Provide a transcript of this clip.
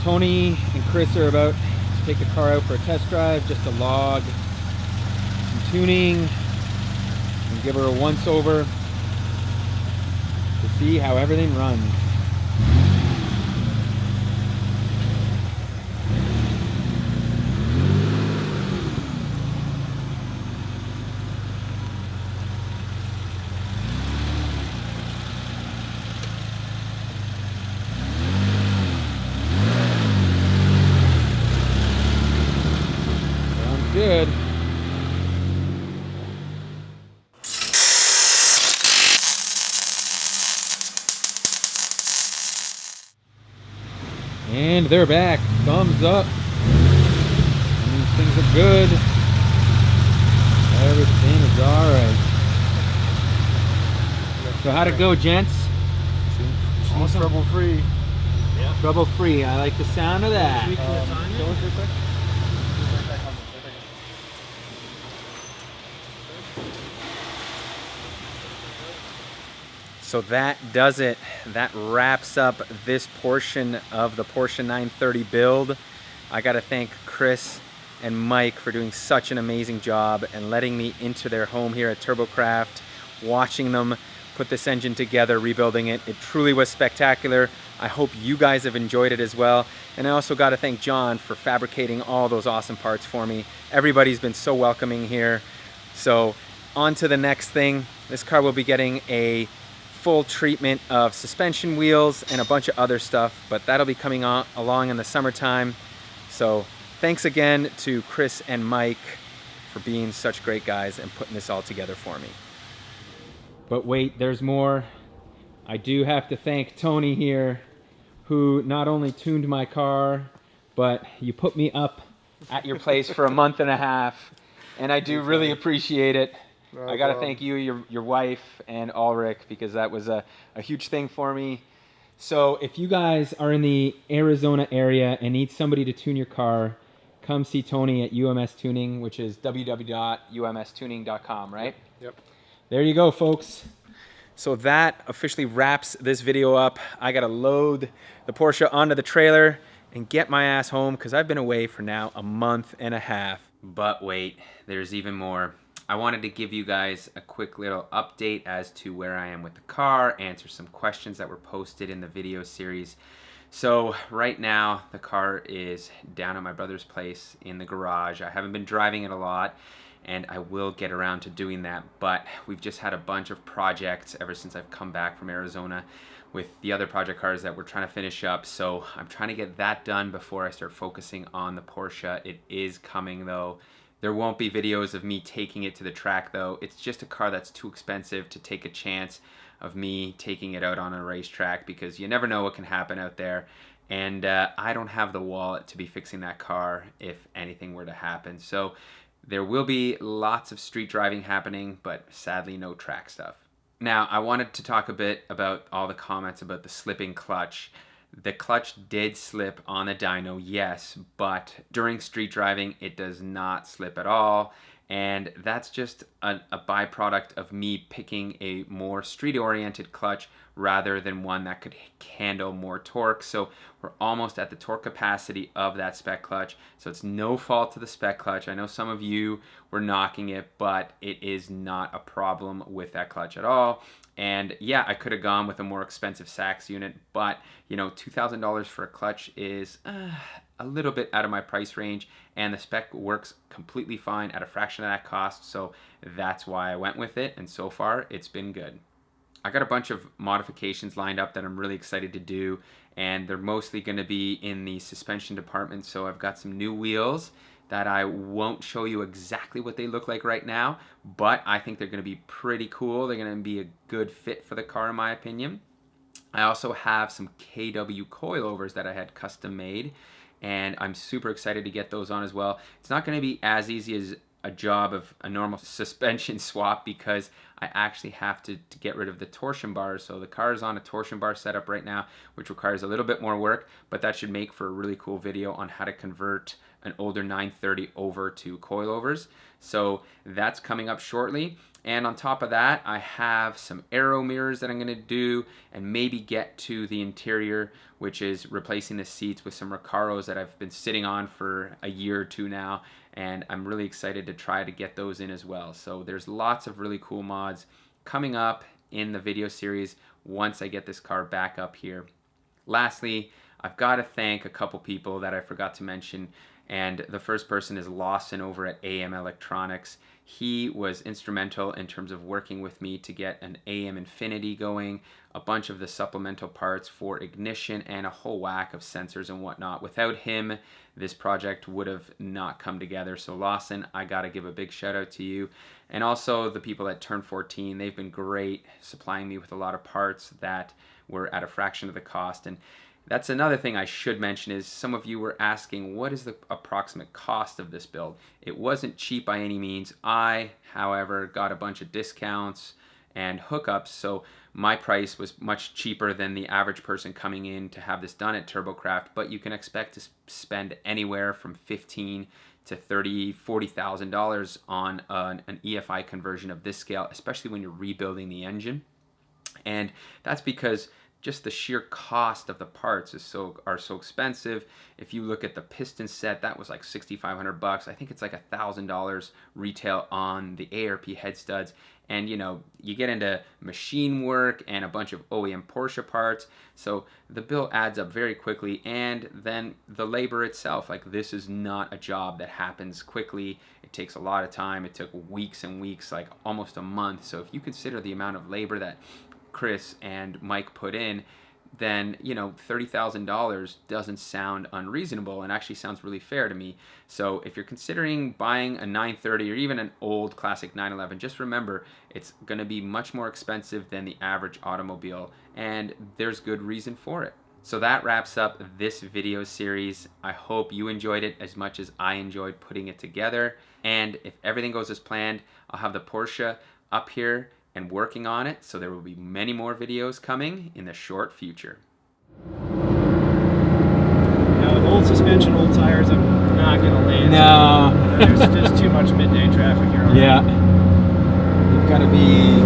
Tony and Chris are about to take the car out for a test drive, just to log some tuning and give her a once over to see how everything runs. Good. And they're back. Thumbs up. That means things are good. Everything is alright. So how'd it go, gents? Awesome. Trouble free. Yeah. Trouble free. I like the sound of that. So that does it. That wraps up this portion of the Porsche 930 build. I gotta thank Chris and Mike for doing such an amazing job and letting me into their home here at TurboCraft, watching them put this engine together, rebuilding it. It truly was spectacular. I hope you guys have enjoyed it as well. And I also gotta thank John for fabricating all those awesome parts for me. Everybody's been so welcoming here. So on to the next thing. This car will be getting a full treatment of suspension wheels and a bunch of other stuff, but that'll be coming on along in the summertime. So thanks again to Chris and Mike for being such great guys and putting this all together for me. But wait, there's more. I do have to thank Tony here, who not only tuned my car, but you put me up at your place for a month and a half, and I do really appreciate it. I gotta thank you, your wife, and Ulrich, because that was a huge thing for me. So if you guys are in the Arizona area and need somebody to tune your car, come see Tony at UMS Tuning, which is www.umstuning.com, right? Yep. There you go, folks. So that officially wraps this video up. I gotta load the Porsche onto the trailer and get my ass home, because I've been away for now a month and a half. But wait, there's even more. I wanted to give you guys a quick little update as to where I am with the car, answer some questions that were posted in the video series. So right now the car is down at my brother's place in the garage. I haven't been driving it a lot, and I will get around to doing that, but we've just had a bunch of projects ever since I've come back from Arizona with the other project cars that we're trying to finish up. So I'm trying to get that done before I start focusing on the Porsche. It is coming though. There won't be videos of me taking it to the track though. It's just a car that's too expensive to take a chance of me taking it out on a racetrack, because you never know what can happen out there. And I don't have the wallet to be fixing that car if anything were to happen. So there will be lots of street driving happening, but sadly no track stuff. Now I wanted to talk a bit about all the comments about the slipping clutch. The clutch did slip on the dyno, yes, but during street driving it does not slip at all, and that's just a byproduct of me picking a more street-oriented clutch rather than one that could handle more torque. So we're almost at the torque capacity of that spec clutch, so it's no fault to the spec clutch. I know some of you were knocking it, but it is not a problem with that clutch at all. And yeah, I could have gone with a more expensive Sachs unit, but you know, $2,000 for a clutch is a little bit out of my price range, and the spec works completely fine at a fraction of that cost, so that's why I went with it, and so far it's been good. I got a bunch of modifications lined up that I'm really excited to do, and they're mostly going to be in the suspension department. So I've got some new wheels that I won't show you exactly what they look like right now, but I think they're going to be pretty cool. They're going to be a good fit for the car in my opinion. I also have some KW coilovers that I had custom made, and I'm super excited to get those on as well. It's not going to be as easy as a job of a normal suspension swap, because I actually have to get rid of the torsion bars. So the car is on a torsion bar setup right now, which requires a little bit more work, but that should make for a really cool video on how to convert an older 930 over to coilovers. So that's coming up shortly. And on top of that, I have some aero mirrors that I'm gonna do and maybe get to the interior, which is replacing the seats with some Recaros that I've been sitting on for a year or two now. And I'm really excited to try to get those in as well. So there's lots of really cool mods coming up in the video series once I get this car back up here. Lastly, I've got to thank a couple people that I forgot to mention. And the first person is Lawson over at AM Electronics. He was instrumental in terms of working with me to get an AM Infinity going, a bunch of the supplemental parts for ignition, and a whole whack of sensors and whatnot. Without him, this project would have not come together. So Lawson, I gotta give a big shout out to you. And also the people at Turn 14, they've been great, supplying me with a lot of parts that were at a fraction of the cost. And that's another thing I should mention is some of you were asking, what is the approximate cost of this build? It wasn't cheap by any means. I, however, got a bunch of discounts and hookups, so my price was much cheaper than the average person coming in to have this done at TurboCraft, but you can expect to spend anywhere from $15,000 to $30,000, $40,000 on an EFI conversion of this scale, especially when you're rebuilding the engine. And that's because just the sheer cost of the parts are so expensive. If you look at the piston set, that was like $6,500. I think it's like $1,000 retail on the ARP head studs. And you know, you get into machine work and a bunch of OEM Porsche parts. So the bill adds up very quickly. And then the labor itself, like this is not a job that happens quickly. It takes a lot of time. It took weeks and weeks, like almost a month. So if you consider the amount of labor that Chris and Mike put in, then you know $30,000 doesn't sound unreasonable and actually sounds really fair to me. So if you're considering buying a 930 or even an old classic 911, just remember it's going to be much more expensive than the average automobile, and there's good reason for it. So that wraps up this video series. I hope you enjoyed it as much as I enjoyed putting it together, and if everything goes as planned, I'll have the Porsche up here and working on it, so there will be many more videos coming in the short future. Now with old suspension, old tires, I'm not gonna land. No. There's just too much midday traffic here. Yeah. You've got to be